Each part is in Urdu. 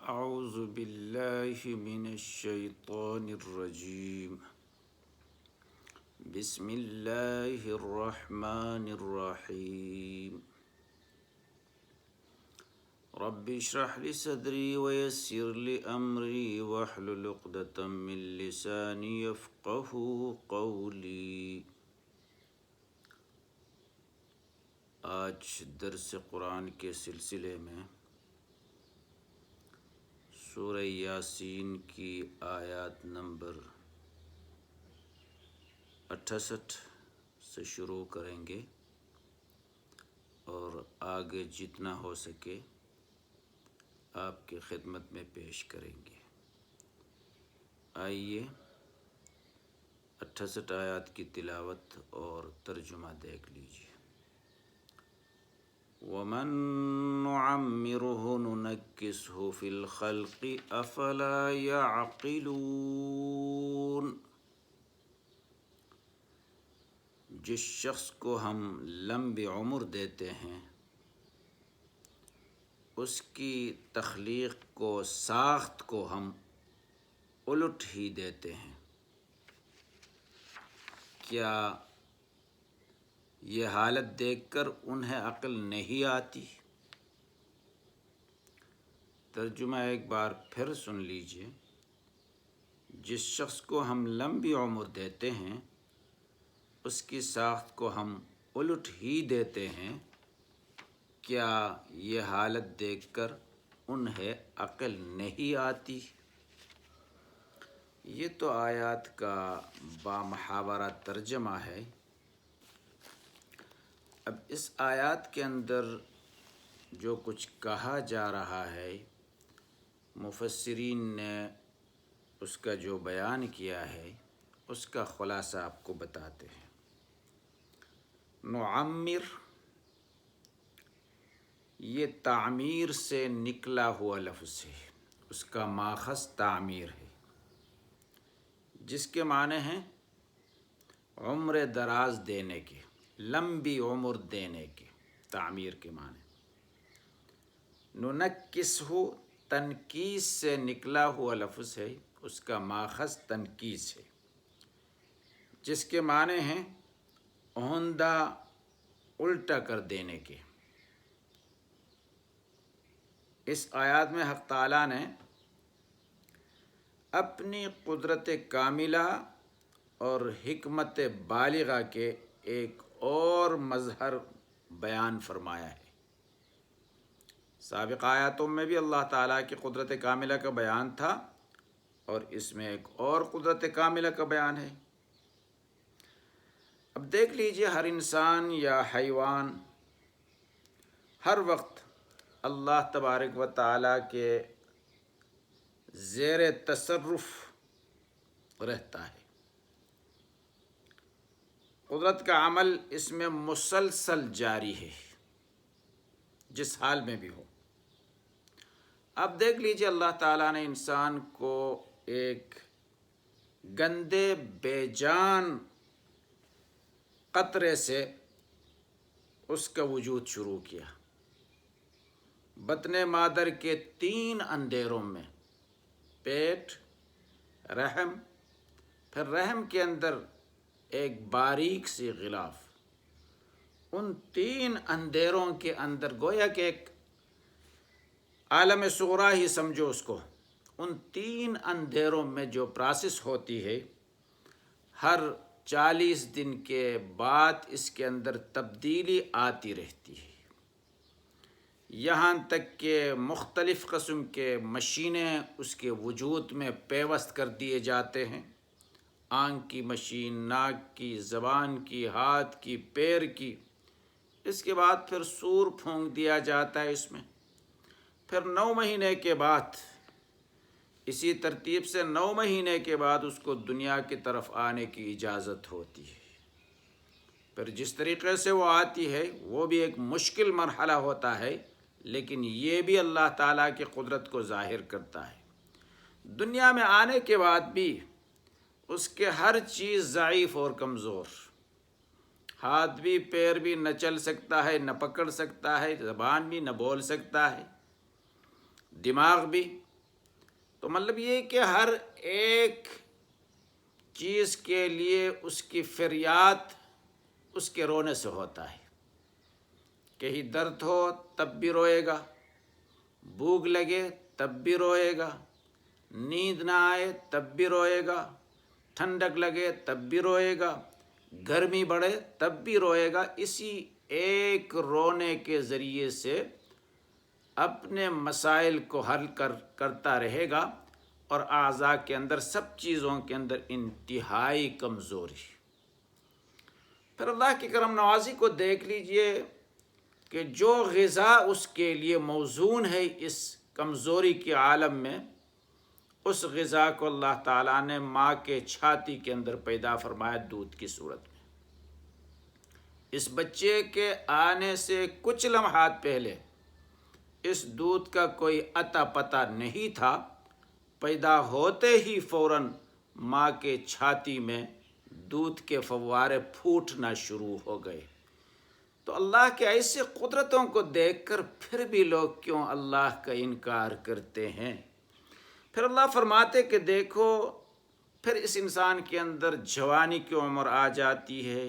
اعوذ باللہ من الشیطان الرجیم بسم اللہ الرحمن الرحیم رب اشرح لی صدری ویسر لی امری واحلل عقدۃ من لسانی یفقہوا قولی۔ آج درس قرآن کے سلسلے میں سورہ یاسین کی آیات نمبر 68 سے شروع کریں گے اور آگے جتنا ہو سکے آپ کی خدمت میں پیش کریں گے۔ آئیے 68 آیات کی تلاوت اور ترجمہ دیکھ لیجیے۔ وَمَن نُعَمِّرْهُ نُنَكِّسْهُ فِي الْخَلْقِ أَفَلَا يَعْقِلُونَ۔ جس شخص کو ہم لمبی عمر دیتے ہیں اس کی تخلیق کو، ساخت کو ہم الٹ ہی دیتے ہیں، کیا یہ حالت دیکھ کر انہیں عقل نہیں آتی؟ ترجمہ ایک بار پھر سن لیجیے۔ جس شخص کو ہم لمبی عمر دیتے ہیں اس کی ساخت کو ہم الٹ ہی دیتے ہیں، کیا یہ حالت دیکھ کر انہیں عقل نہیں آتی؟ یہ تو آیات کا بامحاورہ ترجمہ ہے۔ اب اس آیات کے اندر جو کچھ کہا جا رہا ہے مفسرین نے اس کا جو بیان کیا ہے اس کا خلاصہ آپ کو بتاتے ہیں۔ نعمر یہ تعمیر سے نکلا ہوا لفظ ہے، اس کا ماخذ تعمیر ہے، جس کے معنی ہیں عمر دراز دینے کے، لمبی عمر دینے کے، تعمیر کے معنی۔ ننکسہ تنکیس سے نکلا ہوا لفظ ہے، اس کا ماخذ تنکیس ہے، جس کے معنی ہیں عہدہ الٹا کر دینے کے۔ اس آیات میں حق تعالیٰ نے اپنی قدرت کاملہ اور حکمت بالغہ کے ایک اور مظہر بیان فرمایا ہے۔ سابق آیاتوں میں بھی اللہ تعالیٰ کی قدرت کاملہ کا بیان تھا اور اس میں ایک اور قدرت کاملہ کا بیان ہے۔ اب دیکھ لیجئے، ہر انسان یا حیوان ہر وقت اللہ تبارک و تعالیٰ کے زیر تصرف رہتا ہے، قدرت کا عمل اس میں مسلسل جاری ہے، جس حال میں بھی ہو۔ اب دیکھ لیجئے، اللہ تعالیٰ نے انسان کو ایک گندے بے جان قطرے سے اس کا وجود شروع کیا۔ بطن مادر کے 3 اندھیروں میں، پیٹ، رحم، پھر رحم کے اندر ایک باریک سی غلاف، ان 3 اندھیروں کے اندر گویا کہ ایک عالم صغریٰ ہی سمجھو اس کو، ان 3 اندھیروں میں جو پراسس ہوتی ہے، ہر 40 دن کے بعد اس کے اندر تبدیلی آتی رہتی ہے، یہاں تک کہ مختلف قسم کے مشینیں اس کے وجود میں پیوست کر دیے جاتے ہیں، آنکھ کی مشین، ناک کی، زبان کی، ہاتھ کی، پیر کی۔ اس کے بعد پھر سور پھونک دیا جاتا ہے اس میں، پھر 9 مہینے کے بعد، اسی ترتیب سے 9 مہینے کے بعد اس کو دنیا کی طرف آنے کی اجازت ہوتی ہے۔ پھر جس طریقے سے وہ آتی ہے وہ بھی ایک مشکل مرحلہ ہوتا ہے، لیکن یہ بھی اللہ تعالیٰ کی قدرت کو ظاہر کرتا ہے۔ دنیا میں آنے کے بعد بھی اس کے ہر چیز ضعیف اور کمزور، ہاتھ بھی، پیر بھی نہ چل سکتا ہے، نہ پکڑ سکتا ہے، زبان بھی نہ بول سکتا ہے، دماغ بھی تو مطلب یہ کہ ہر ایک چیز کے لیے اس کی فریاد اس کے رونے سے ہوتا ہے. کہیں درد ہو تب بھی روئے گا، بھوک لگے تب بھی روئے گا، نیند نہ آئے تب بھی روئے گا، ٹھنڈک لگے تب بھی روئے گا، گرمی بڑھے تب بھی روئے گا. اسی ایک رونے کے ذریعے سے اپنے مسائل کو حل کرتا رہے گا. اور اعضاء کے اندر سب چیزوں کے اندر انتہائی کمزوری. پھر اللہ کی کرم نوازی کو دیکھ لیجئے کہ جو غذا اس کے لیے موزون ہے اس کمزوری کے عالم میں، اس غذا کو اللہ تعالیٰ نے ماں کے چھاتی کے اندر پیدا فرمایا دودھ کی صورت میں. اس بچے کے آنے سے کچھ لمحات پہلے اس دودھ کا کوئی اتا پتہ نہیں تھا. پیدا ہوتے ہی فوراً ماں کے چھاتی میں دودھ کے فوارے پھوٹنا شروع ہو گئے. تو اللہ کے ایسے قدرتوں کو دیکھ کر پھر بھی لوگ کیوں اللہ کا انکار کرتے ہیں؟ پھر اللہ فرماتے کہ دیکھو پھر اس انسان کے اندر جوانی کی عمر آ جاتی ہے،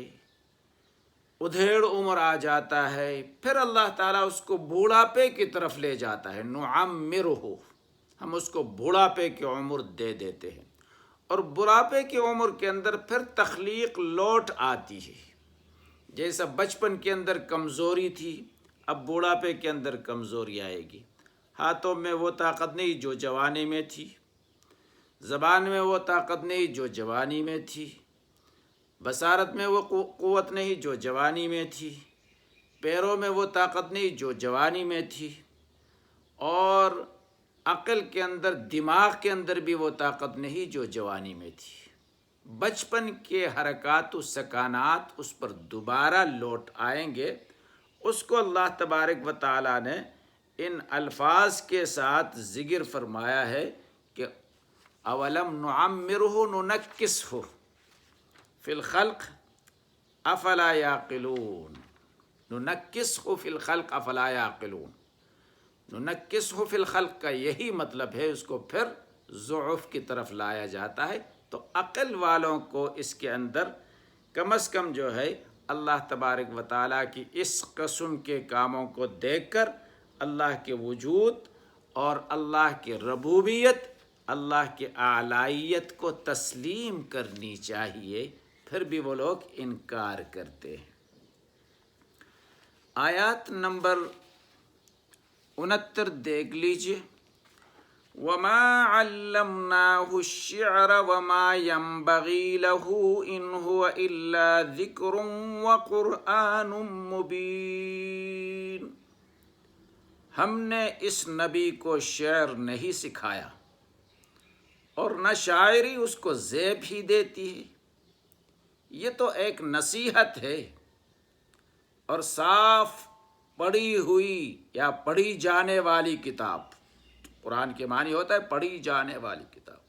ادھیڑ عمر آ جاتا ہے، پھر اللہ تعالیٰ اس کو بوڑھاپے کی طرف لے جاتا ہے. نعمرہ، ہم اس کو بوڑھاپے کی عمر دے دیتے ہیں. اور بڑھاپے کی عمر کے اندر پھر تخلیق لوٹ آتی ہے. جیسا بچپن کے اندر کمزوری تھی، اب بوڑھاپے کے اندر کمزوری آئے گی. ہاتھوں میں وہ طاقت نہیں جو جوانی میں تھی، زبان میں وہ طاقت نہیں جو جوانی میں تھی، بصارت میں وہ قوت نہیں جو جوانی میں تھی، پیروں میں وہ طاقت نہیں جو جوانی میں تھی، اور عقل کے اندر، دماغ کے اندر بھی وہ طاقت نہیں جو جوانی میں تھی. بچپن کے حرکات و سکانات اس پر دوبارہ لوٹ آئیں گے. اس کو اللہ تبارک و تعالیٰ نے ان الفاظ کے ساتھ ذکر فرمایا ہے کہ اولم نعمرہ ننکسہ فی الخلق افلا یعقلون. ننکسہ فی الخلق افلا یعقلون. ننکسہ فی الخلق کا یہی مطلب ہے، اس کو پھر ضعف کی طرف لایا جاتا ہے. تو عقل والوں کو اس کے اندر کم از کم جو ہے اللہ تبارک و تعالیٰ کی اس قسم کے کاموں کو دیکھ کر اللہ کے وجود اور اللہ کی ربوبیت، اللہ کی اعلائیت کو تسلیم کرنی چاہیے. پھر بھی وہ لوگ انکار کرتے ہیں. آیات نمبر 69 دیکھ لیجئے. وَمَا عَلَّمْنَاهُ الشِّعْرَ وَمَا يَنبَغِي لَهُ إِنْ هُوَ إِلَّا ذِكْرٌ وَقُرْآنٌ مُبِينٌ. ہم نے اس نبی کو شعر نہیں سکھایا اور نہ شاعری اس کو زیب ہی دیتی ہے. یہ تو ایک نصیحت ہے اور صاف پڑھی ہوئی یا پڑھی جانے والی کتاب. قرآن کے معنی ہوتا ہے پڑھی جانے والی کتاب.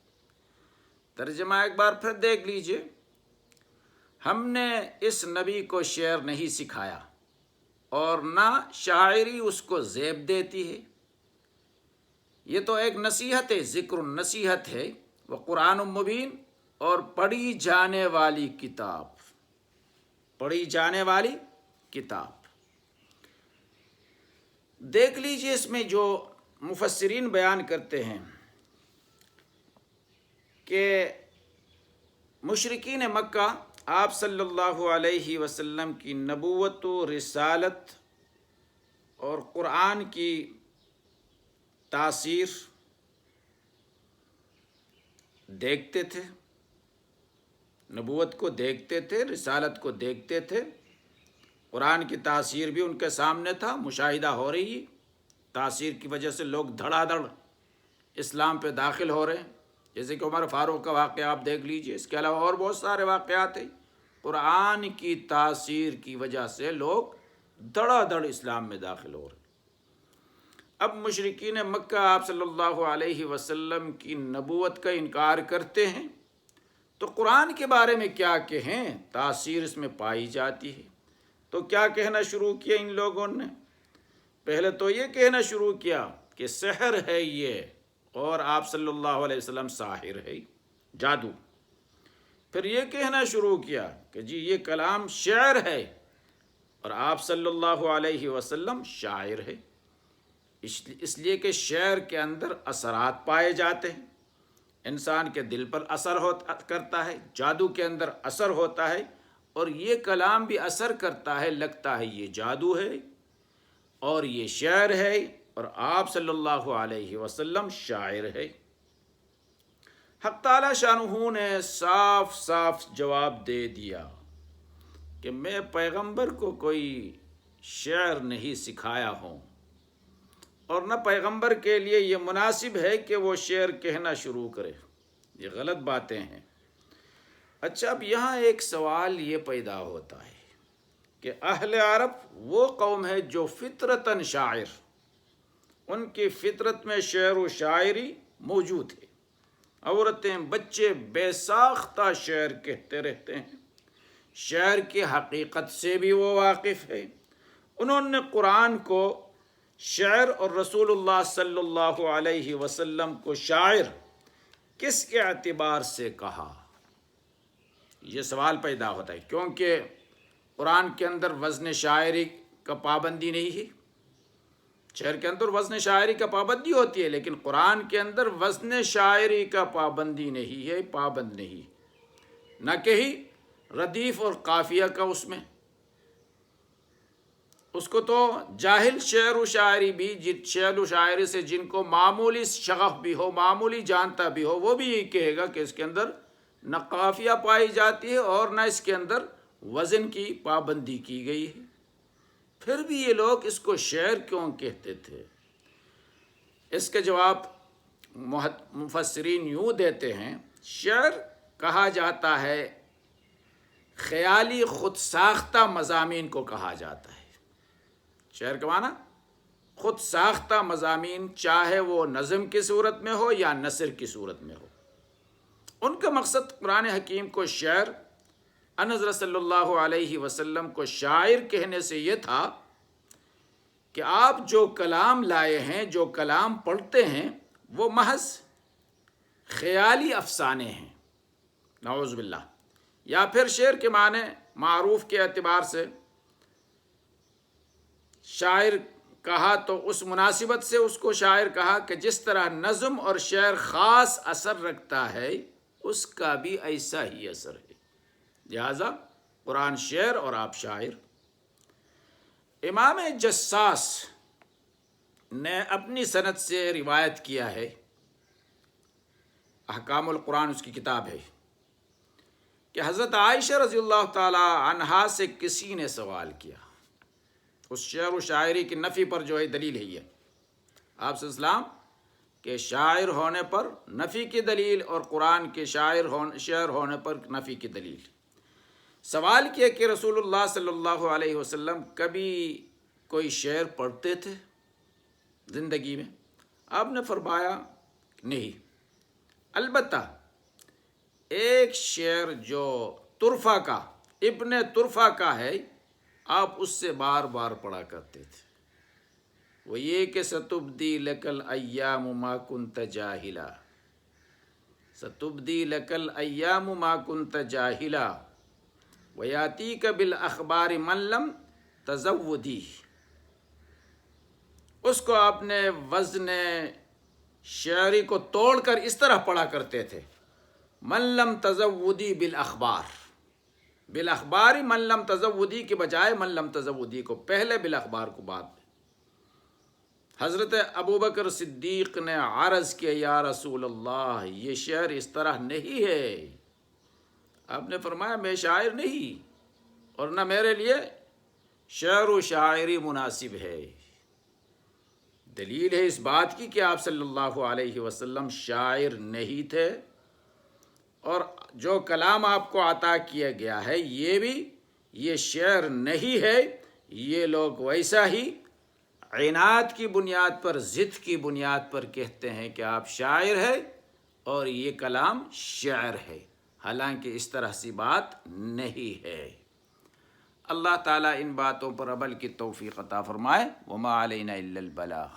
ترجمہ ایک بار پھر دیکھ لیجئے. ہم نے اس نبی کو شعر نہیں سکھایا اور نہ شاعری اس کو زیب دیتی ہے. یہ تو ایک نصیحت ہے، ذکر نصیحت ہے. وہ قرآن مبین اور پڑھی جانے والی کتاب. پڑھی جانے والی کتاب. دیکھ لیجئے اس میں جو مفسرین بیان کرتے ہیں کہ مشرکین مکہ آپ صلی اللہ علیہ وسلم کی نبوت و رسالت اور قرآن کی تاثیر دیکھتے تھے، نبوت کو دیکھتے تھے، رسالت کو دیکھتے تھے. قرآن کی تاثیر بھی ان کے سامنے تھا، مشاہدہ ہو رہی ہے. تاثیر کی وجہ سے لوگ دھڑا دھڑ اسلام پہ داخل ہو رہے ہیں. جیسے کہ عمر فاروق کا واقعہ آپ دیکھ لیجئے. اس کے علاوہ اور بہت سارے واقعات ہیں. قرآن کی تاثیر کی وجہ سے لوگ دھڑا دھڑ اسلام میں داخل ہو رہے ہیں. اب مشرکین مکہ آپ صلی اللہ علیہ وسلم کی نبوت کا انکار کرتے ہیں تو قرآن کے بارے میں کیا کہیں؟ تاثیر اس میں پائی جاتی ہے. تو کیا کہنا شروع کیا ان لوگوں نے؟ پہلے تو یہ کہنا شروع کیا کہ سحر ہے یہ اور آپ صلی اللہ علیہ وسلم ساحر ہے، جادو۔ پھر یہ کہنا شروع کیا کہ جی یہ کلام شعر ہے اور آپ صلی اللہ علیہ وسلم شاعر ہے، اس لیے کہ شعر کے اندر اثرات پائے جاتے ہیں، انسان کے دل پر اثر کرتا ہے، جادو کے اندر اثر ہوتا ہے، اور یہ کلام بھی اثر کرتا ہے، لگتا ہے یہ جادو ہے اور یہ شعر ہے، اور آپ صلی اللہ علیہ وسلم شاعر ہے۔ حق تعالی شانہ نے صاف صاف جواب دے دیا کہ میں پیغمبر کو کوئی شعر نہیں سکھایا ہوں، اور نہ پیغمبر کے لیے یہ مناسب ہے کہ وہ شعر کہنا شروع کرے، یہ غلط باتیں ہیں۔ اچھا، اب یہاں ایک سوال یہ پیدا ہوتا ہے کہ اہل عرب وہ قوم ہے جو فطرتاً شاعر، ان کی فطرت میں شعر و شاعری موجود ہے، عورتیں بچے بے ساختہ شعر کہتے رہتے ہیں، شعر کی حقیقت سے بھی وہ واقف ہے۔ انہوں نے قرآن کو شعر اور رسول اللہ صلی اللہ علیہ وسلم کو شاعر کس اعتبار سے کہا؟ یہ سوال پیدا ہوتا ہے، کیونکہ قرآن کے اندر وزن شاعری کا پابندی نہیں ہے۔ شعر کے اندر وزن شاعری کا پابندی ہوتی ہے، لیکن قرآن کے اندر وزن شاعری کا پابندی نہیں ہے، پابند نہیں، نہ کہ ہی ردیف اور قافیہ کا اس کو تو جاہل شعر و شاعری بھی، شعر و شاعری سے جن کو معمولی شغف بھی ہو، معمولی جانتا بھی ہو، وہ بھی یہی کہے گا کہ اس کے اندر نہ قافیہ پائی جاتی ہے اور نہ اس کے اندر وزن کی پابندی کی گئی ہے۔ پھر بھی یہ لوگ اس کو شعر کیوں کہتے تھے؟ اس کے جواب مفسرین یوں دیتے ہیں، شعر کہا جاتا ہے خیالی خود ساختہ مضامین کو کہا جاتا ہے۔ شعر کا معنی خود ساختہ مضامین، چاہے وہ نظم کی صورت میں ہو یا نثر کی صورت میں ہو۔ ان کا مقصد قرآن حکیم کو شعر، حضرت صلی اللہ علیہ وسلم کو شاعر کہنے سے یہ تھا کہ آپ جو کلام لائے ہیں، جو کلام پڑھتے ہیں، وہ محض خیالی افسانے ہیں، نعوذ باللہ۔ یا پھر شعر کے معنی معروف کے اعتبار سے شاعر کہا تو اس مناسبت سے اس کو شاعر کہا کہ جس طرح نظم اور شعر خاص اثر رکھتا ہے، اس کا بھی ایسا ہی اثر ہے، لہذا قرآن شعر اور آپ شاعر۔ امام جساس نے اپنی سند سے روایت کیا ہے، احکام القرآن اس کی کتاب ہے، کہ حضرت عائشہ رضی اللہ تعالی عنہا سے کسی نے سوال کیا، اس شعر و شاعری کی نفی پر جو ہے دلیل ہے یہ، آپ صلی اللہ علیہ وسلم کے شاعر ہونے پر نفی کی دلیل اور قرآن کے شعر ہونے پر نفی کی دلیل۔ سوال کیا کہ رسول اللہ صلی اللہ علیہ وسلم کبھی کوئی شعر پڑھتے تھے زندگی میں؟ آپ نے فرمایا نہیں، البتہ ایک شعر جو طرفہ کا، ابن طرفہ کا ہے، آپ اس سے بار بار پڑھا کرتے تھے، وہ یہ کہ ستبدی لک الایام ما کنت جاہلا، ستبدی لک الایام ما کنت جاہلا ویاتیک بالاخبار من لم تزودی۔ اس کو آپ نے وزن شعری کو توڑ کر اس طرح پڑھا کرتے تھے، من لم تزودی بالاخبار، بالاخبار من لم تزودی کے بجائے من لم تزودی کو پہلے، بالاخبار کو بعد میں۔ حضرت ابوبکر صدیق نے عرض کیا، یا رسول اللہ یہ شعر اس طرح نہیں ہے۔ آپ نے فرمایا میں شاعر نہیں، اور نہ میرے لیے شعر و شاعری مناسب ہے۔ دلیل ہے اس بات کی کہ آپ صلی اللہ علیہ وسلم شاعر نہیں تھے، اور جو کلام آپ کو عطا کیا گیا ہے یہ شعر نہیں ہے۔ یہ لوگ ویسا ہی عناد کی بنیاد پر، ضد کی بنیاد پر کہتے ہیں کہ آپ شاعر ہیں اور یہ کلام شعر ہے، حالانکہ اس طرح سی بات نہیں ہے۔ اللہ تعالیٰ ان باتوں پر عمل کی توفیق عطا فرمائے۔ وما علینا الا البلاغ۔